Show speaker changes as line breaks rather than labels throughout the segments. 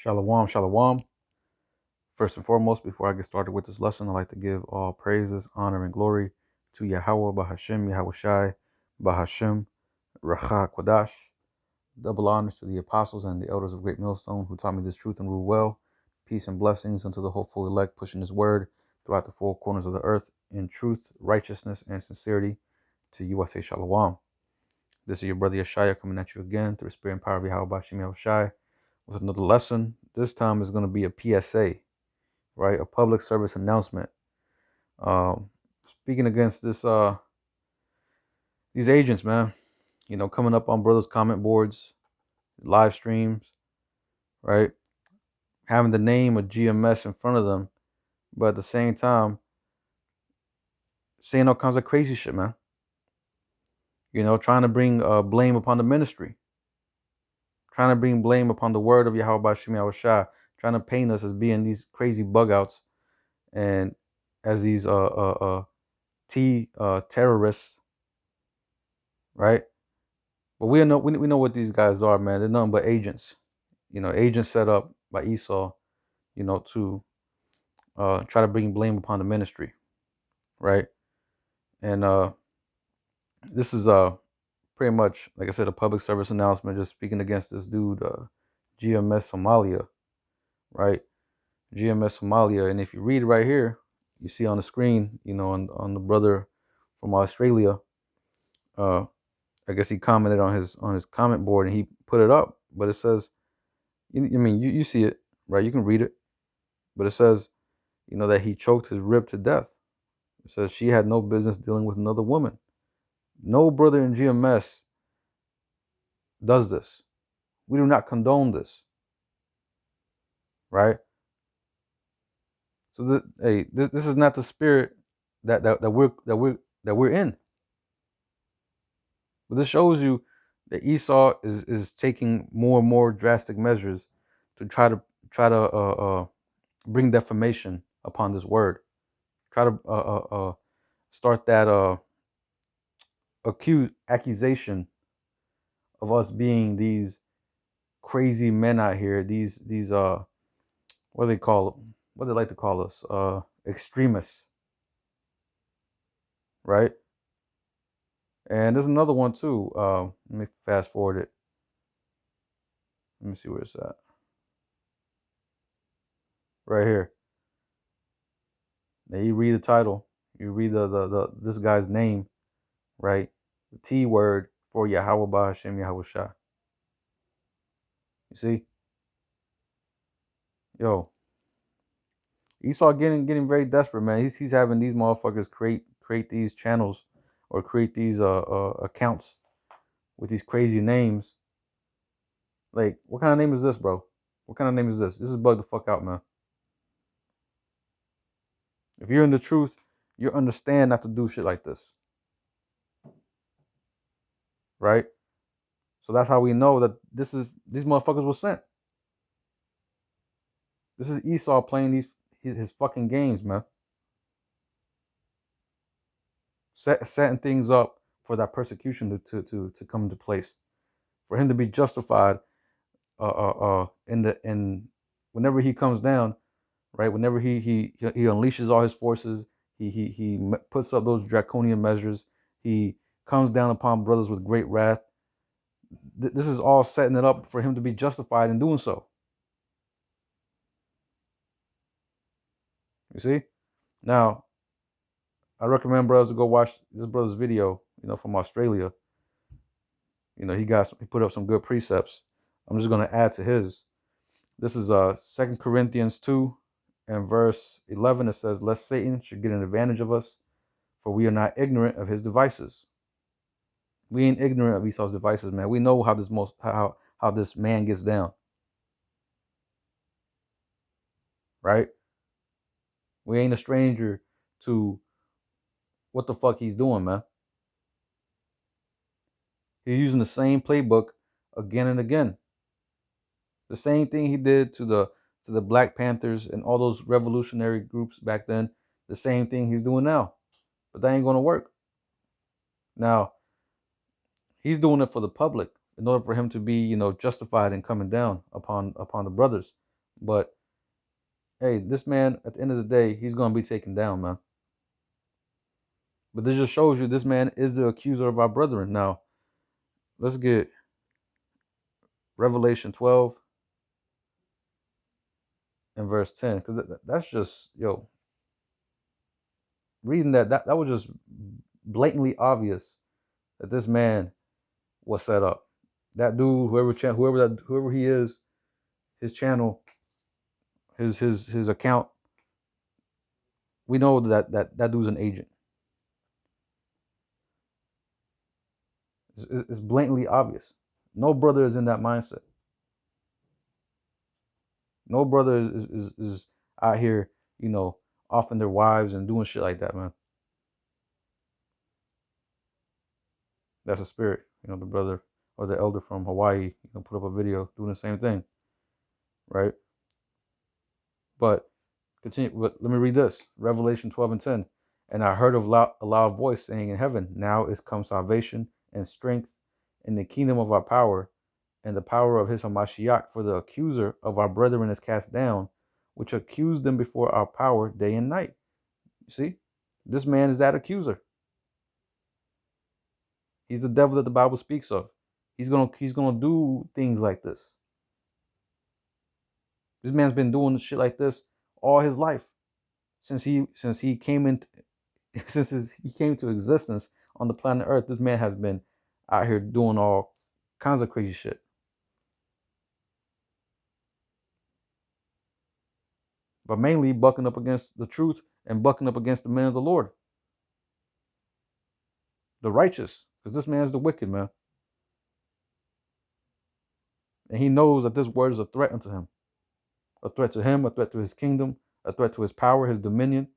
Shalom, shalom. First and foremost, before I get started with this lesson, I'd like to give all praises, honor, and glory to Yahawah, Bahashim, Yahawashi, Bahashim, Racha Kwadash. Double honors to the apostles and the elders of Great Millstone who taught me this truth and rule well. Peace and blessings unto the hopeful elect pushing his word throughout the four corners of the earth in truth, righteousness, and sincerity. To you I say shalom. This is your brother Yeshaya coming at you again through the spirit and power of Yahweh Bashim Yahawashi with another lesson. This time is going to be a PSA, right? A public service announcement. Speaking against these agents, man, coming up on brothers' comment boards, live streams, right? Having the name of GMS in front of them, but at the same time, saying all kinds of crazy shit, man. Trying to bring blame upon the ministry, trying to bring blame upon the word of Yahweh Bashim Yahawashi, trying to paint us as being these crazy bug outs and as these terrorists, right? But we know what these guys are, man. They're nothing but agents. Agents set up by Esau, to try to bring blame upon the ministry, right? And this is pretty much, like I said, a public service announcement, just speaking against this dude, GMS Somalia, right? GMS Somalia, and if you read right here, you see on the screen, on the brother from Australia, I guess he commented on his comment board and he put it up, but it says, you see it, right? You can read it, but it says, that he choked his rib to death. It says she had no business dealing with another woman. No brother in GMS does this. We do not condone this, right? So this is not the spirit that we're in. But this shows you that Esau is taking more and more drastic measures to try to bring defamation upon this word. Try to start that accusation of us being these crazy men out here. These what do they call them? What do they like to call us? Extremists, right? And there's another one too. Let me fast forward it. Let me see where it's at. Right here. Now you read the title. You read the this guy's name, right? The T word for Yahawah Bahashim Yahawashi. You see? Yo, Esau getting very desperate, man. He's having these motherfuckers create these channels or create these accounts with these crazy names. Like, what kind of name is this, bro? What kind of name is this? This is bug the fuck out, man. If you're in the truth, you understand not to do shit like this. Right? So that's how we know that these motherfuckers were sent. This is Esau playing his fucking games, man. Setting things up for that persecution to come into place. For him to be justified in whenever he comes down, right? Whenever he unleashes all his forces, he puts up those draconian measures. He comes down upon brothers with great wrath. This is all setting it up for him to be justified in doing so. You see? Now, I recommend brothers to go watch this brother's video, from Australia. He put up some good precepts. I'm just going to add to his. This is 2 Corinthians 2 and verse 11. It says, lest Satan should get an advantage of us, for we are not ignorant of his devices. We ain't ignorant of Esau's devices, man. We know how this man gets down. Right? We ain't a stranger to what the fuck he's doing, man. He's using the same playbook again and again. The same thing he did to the Black Panthers and all those revolutionary groups back then. The same thing he's doing now. But that ain't gonna work. Now, he's doing it for the public in order for him to be, justified in coming down upon the brothers. But hey, this man, at the end of the day, he's gonna be taken down, man. But this just shows you this man is the accuser of our brethren. Now, let's get Revelation 12 and verse 10, because that's just, yo, reading that was just blatantly obvious that this man was set up. That dude, whoever he is, his channel, his account, we know that dude's an agent. It's blatantly obvious. No brother is in that mindset. No brother is out here, offing their wives and doing shit like that, man. That's a spirit. The brother or the elder from Hawaii, put up a video doing the same thing, right? But continue. But let me read this. Revelation 12 and 10. And I heard a loud voice saying in heaven, now is come salvation and strength in the kingdom of our power and the power of his Hamashiach, for the accuser of our brethren is cast down, which accused them before our power day and night. You see, this man is that accuser. He's the devil that the Bible speaks of. He's gonna do things like this. This man's been doing shit like this all his life, since he came in, he came to existence on the planet Earth. This man has been out here doing all kinds of crazy shit. But mainly bucking up against the truth and bucking up against the men of the Lord, the righteous, because this man is the wicked, man. And he knows that this word is a threat unto him. A threat to him, a threat to his kingdom, a threat to his power, his dominion.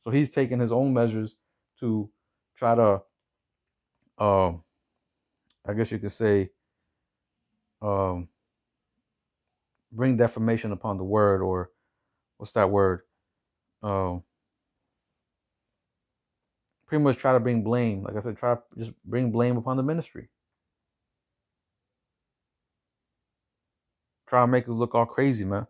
So he's taking his own measures to try to, I guess you could say, um, bring defamation upon the word, or what's that word? Pretty much try to bring blame. Like I said, try to just bring blame upon the ministry. Try to make us look all crazy, man.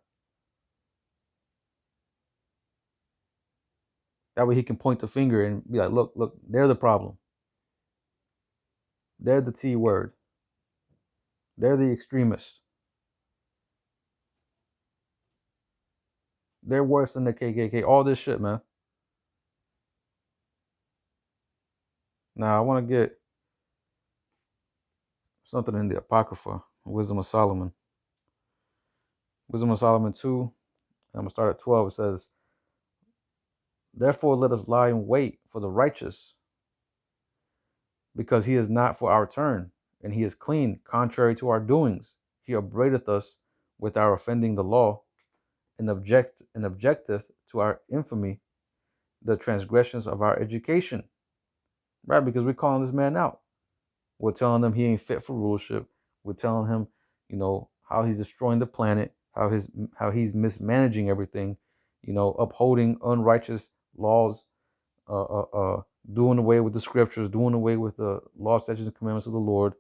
That way he can point the finger and be like, look, they're the problem. They're the T word. They're the extremists. They're worse than the KKK. All this shit, man. Now, I want to get something in the Apocrypha, Wisdom of Solomon. Wisdom of Solomon 2, I'm going to start at 12. It says, therefore let us lie in wait for the righteous, because he is not for our turn, and he is clean, contrary to our doings. He upbraideth us with our offending the law, and objecteth to our infamy, the transgressions of our education. Right? Because we're calling this man out. We're telling him he ain't fit for rulership. We're telling him, how he's destroying the planet, how he's mismanaging everything, upholding unrighteous laws, doing away with the scriptures, doing away with the law, statutes, and commandments of the Lord,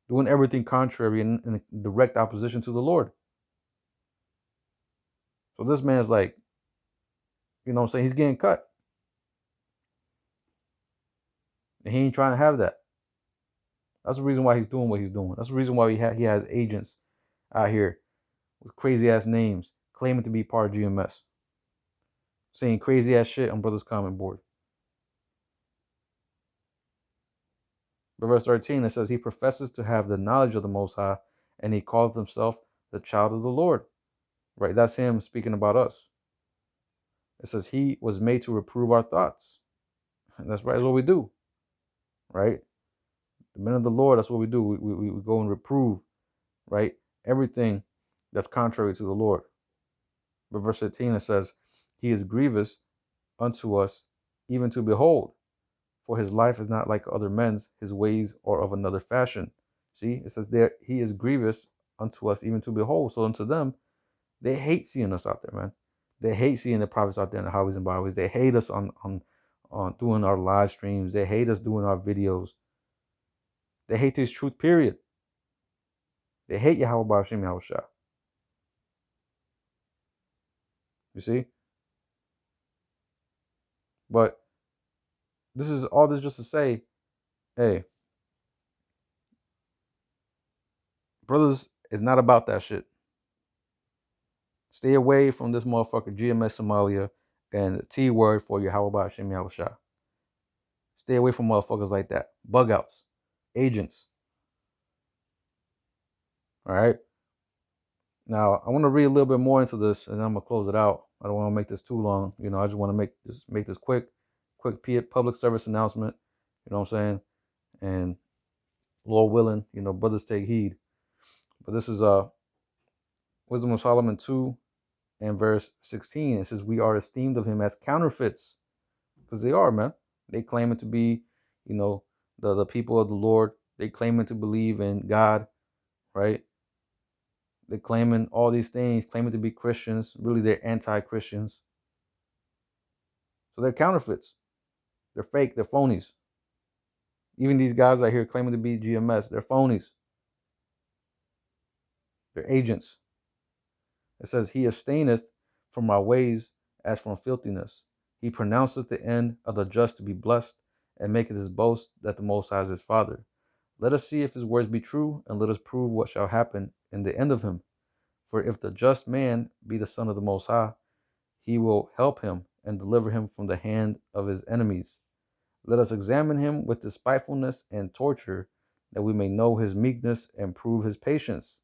doing everything contrary and in direct opposition to the Lord. So this man's like, he's getting cut. And he ain't trying to have that. That's the reason why he's doing what he's doing. That's the reason why he has agents out here with crazy ass names claiming to be part of GMS, saying crazy ass shit on Brother's comment board. But verse 13, it says, he professes to have the knowledge of the Most High, and he calls himself the child of the Lord. Right? That's him speaking about us. It says he was made to reprove our thoughts. And that's right, that's what we do. Right? The men of the Lord, that's what we do. We go and reprove, right, everything that's contrary to the Lord. But verse 13, it says, he is grievous unto us, even to behold. For his life is not like other men's, his ways are of another fashion. See, it says there, he is grievous unto us, even to behold. So unto them, they hate seeing us out there, man. They hate seeing the prophets out there in the highways and byways. They hate us on doing our live streams. They hate us doing our videos. They hate this truth, period. They hate Yahawah Hashem Yahawashi. You see? But this is all this just to say, hey, brothers, it's not about that shit. Stay away from this motherfucker GMS Somalia and the T word for Yahawah Hashem Yahawashi. Stay away from motherfuckers like that. Bug outs. Agents. Alright? Now I want to read a little bit more into this and then I'm gonna close it out. I don't want to make this too long. I just want to make this quick public service announcement. You know what I'm saying? And Lord willing, brothers take heed. But this is Wisdom of Solomon 2 and verse 16. It says, we are esteemed of him as counterfeits. Because they are, man. They claim it to be, the people of the Lord. They claiming to believe in God, right? They're claiming all these things, claiming to be Christians. Really, they're anti-Christians. So they're counterfeits. They're fake. They're phonies. Even these guys out here claiming to be GMS, they're phonies. They're agents. It says, he abstaineth from my ways as from filthiness. He pronounceth the end of the just to be blessed, and maketh his boast that the Most High is his Father. Let us see if his words be true, and let us prove what shall happen in the end of him. For if the just man be the son of the Most High, he will help him and deliver him from the hand of his enemies. Let us examine him with despitefulness and torture, that we may know his meekness and prove his patience.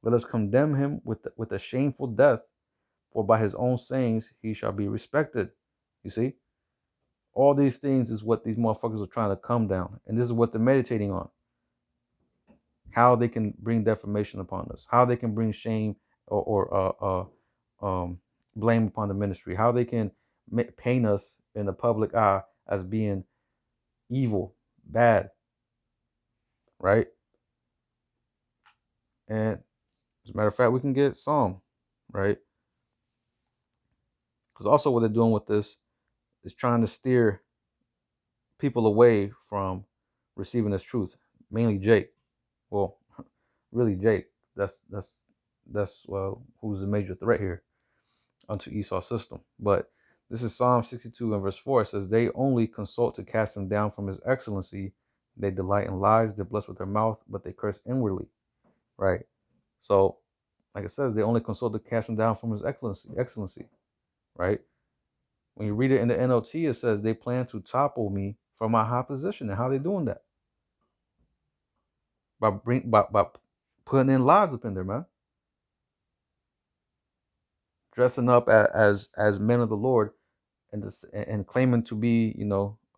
Let us condemn him with a shameful death, for by his own sayings he shall be respected. You see? All these things is what these motherfuckers are trying to come down. And this is what they're meditating on. How they can bring defamation upon us. How they can bring shame or blame upon the ministry. How they can paint us in the public eye as being evil, bad. Right? And as a matter of fact, we can get Psalm. Right? Because also what they're doing with this is trying to steer people away from receiving this truth. Mainly Jake. Well, really Jake. That's who's the major threat here unto Esau's system. But this is Psalm 62 and verse 4. It says, they only consult to cast him down from his excellency. They delight in lies. They're blessed with their mouth, but they curse inwardly. Right? So, like it says, they only consult to cast him down from his excellency. Right? When you read it in the NLT, it says they plan to topple me from my high position. And how they doing that? By putting in lies up in there, man. Dressing up as men of the Lord and claiming to be,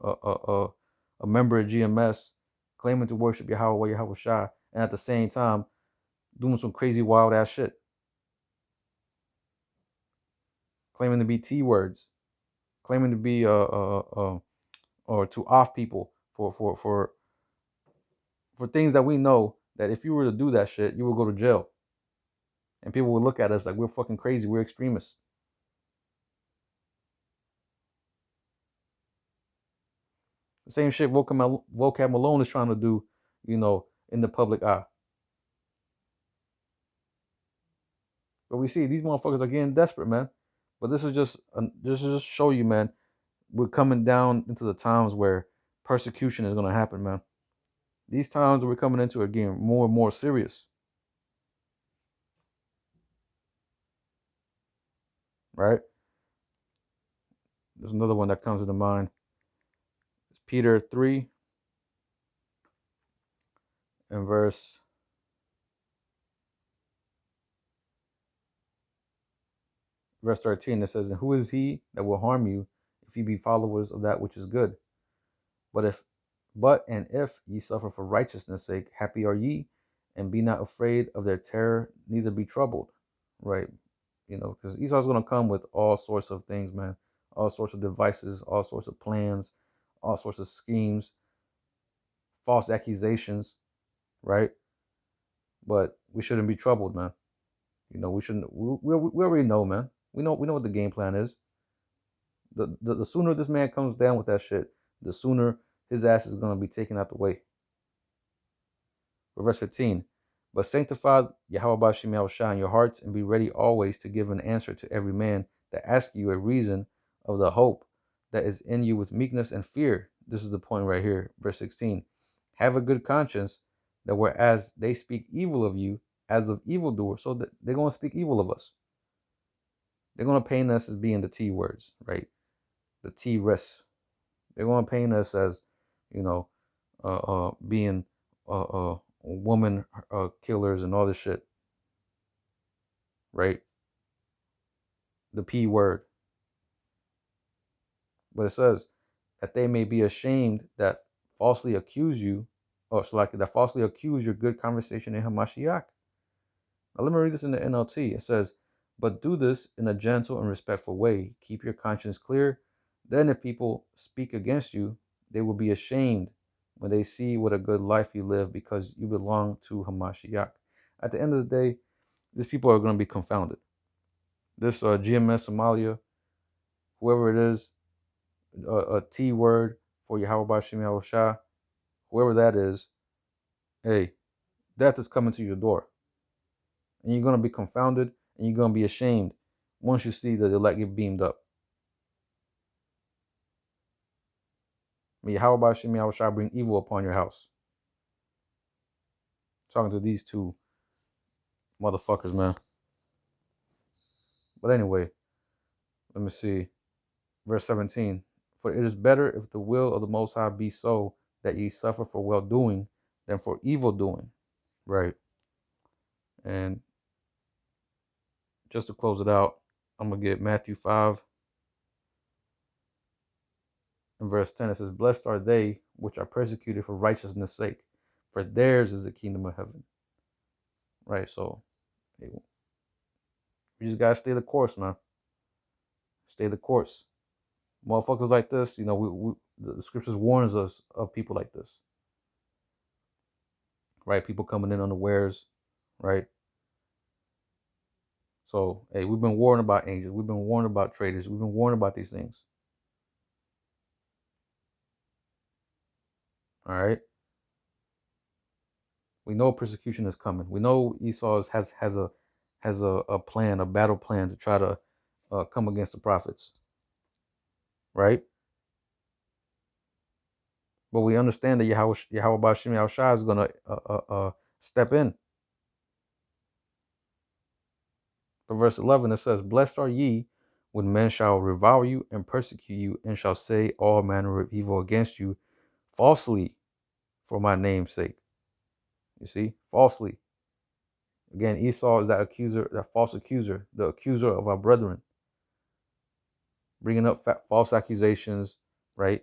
a member of GMS, claiming to worship Yahawah, Yahawashi, and at the same time doing some crazy wild ass shit. Claiming to be T words, claiming to be or to off people for things that we know that if you were to do that shit, you would go to jail. And people would look at us like we're fucking crazy, we're extremists. The same shit Vocab Malone is trying to do, in the public eye. But we see these motherfuckers are getting desperate, man. But this is just show you, man, we're coming down into the times where persecution is gonna happen, man. These times that we're coming into are getting more and more serious. Right? There's another one that comes into mind. It's Peter 3 and verse 13. It says, and who is he that will harm you if ye be followers of that which is good? But if ye suffer for righteousness' sake, happy are ye, and be not afraid of their terror, neither be troubled. Right? Because Esau's going to come with all sorts of things, man. All sorts of devices, all sorts of plans, all sorts of schemes, false accusations, right? But we shouldn't be troubled, man. We shouldn't. We already know, man. We know what the game plan is. The sooner this man comes down with that shit, the sooner his ass is going to be taken out the way. Verse 15. But sanctify Yahawah in your hearts, and be ready always to give an answer to every man that asks you a reason of the hope that is in you with meekness and fear. This is the point right here, verse 16. Have a good conscience, that whereas they speak evil of you as of evildoers, so that they're going to speak evil of us. They're going to paint us as being the T words, right? The T risks. They're going to paint us as, you know, being woman killers and all this shit, right? The P word. But it says that they may be ashamed that falsely accuse you, or so like that falsely accuse your good conversation in Hamashiach. Now let me read this in the NLT. It says, but do this in a gentle and respectful way. Keep your conscience clear. Then if people speak against you, they will be ashamed when they see what a good life you live, because you belong to Hamashiach. At the end of the day, these people are going to be confounded. This GMS Somalia, whoever it is, a T word for Yahawah Shem Yahawashi, whoever that is, hey, death is coming to your door. And you're going to be confounded, and you're going to be ashamed once you see the elect get beamed up. May Yahawah Shem Yahawashi bring evil upon your house. Talking to these two motherfuckers, man. But anyway, let me see. Verse 17. For it is better if the will of the Most High be so, that ye suffer for well doing than for evil doing. Right. And just to close it out, I'm going to get Matthew 5 and verse 10. It says, blessed are they which are persecuted for righteousness' sake, for theirs is the kingdom of heaven. Right. So hey, we just got to stay the course, man. Stay the course. Motherfuckers like this, you know, the scriptures warns us of people like this. Right? People coming in unawares, right? So, hey, we've been warned about angels. We've been warned about traitors. We've been warned about these things. All right? We know persecution is coming. We know Esau has a plan, a battle plan to try to come against the prophets, right? But we understand that Yahawah Shem Yahawashi is going to step in. For verse 11, it says, blessed are ye when men shall revile you and persecute you, and shall say all manner of evil against you falsely for my name's sake. You see, falsely. Again, Esau is that accuser, that false accuser, the accuser of our brethren, bringing up false accusations, right?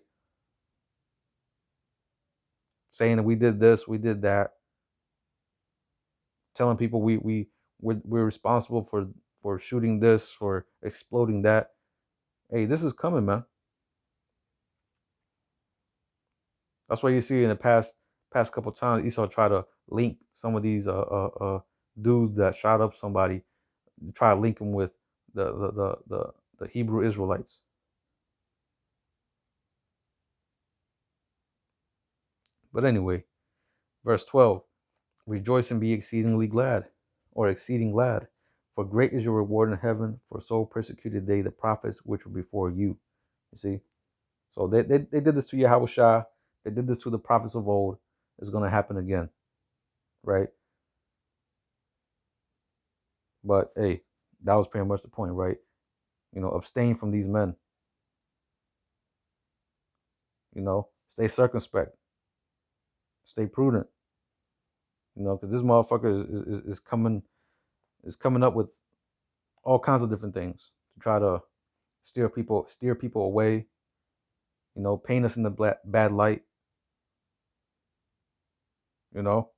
Saying that we did this, we did that, telling people we're responsible for shooting this, for exploding that. Hey, this is coming, man. That's why you see in the past couple times Esau try to link some of these dudes that shot up somebody, try to link them with the Hebrew Israelites. But anyway, verse 12, rejoice and be exceedingly glad, or exceeding glad, for great is your reward in heaven, for so persecuted they the prophets which were before you. You see? So they did this to Yahawashi, they did this to the prophets of old. It's going to happen again, right? But hey, that was pretty much the point, right? You know, abstain from these men. You know, stay circumspect, stay prudent. You know, because this motherfucker is coming up with all kinds of different things to try to steer people away. You know, paint us in the bad light. You know,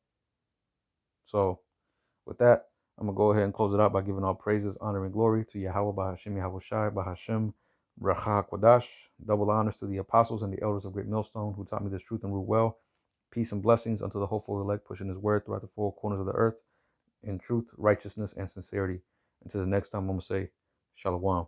so with that, I'm gonna go ahead and close it out by giving all praises, honor, and glory to Yahawah Bahashim Yahawashi Bahashim Bracha Kodash. Double honors to the apostles and the elders of Great Millstone who taught me this truth and rule well. Peace and blessings unto the hopeful elect, pushing his word throughout the four corners of the earth in truth, righteousness, and sincerity. Until the next time, I'm going to say, Shalom.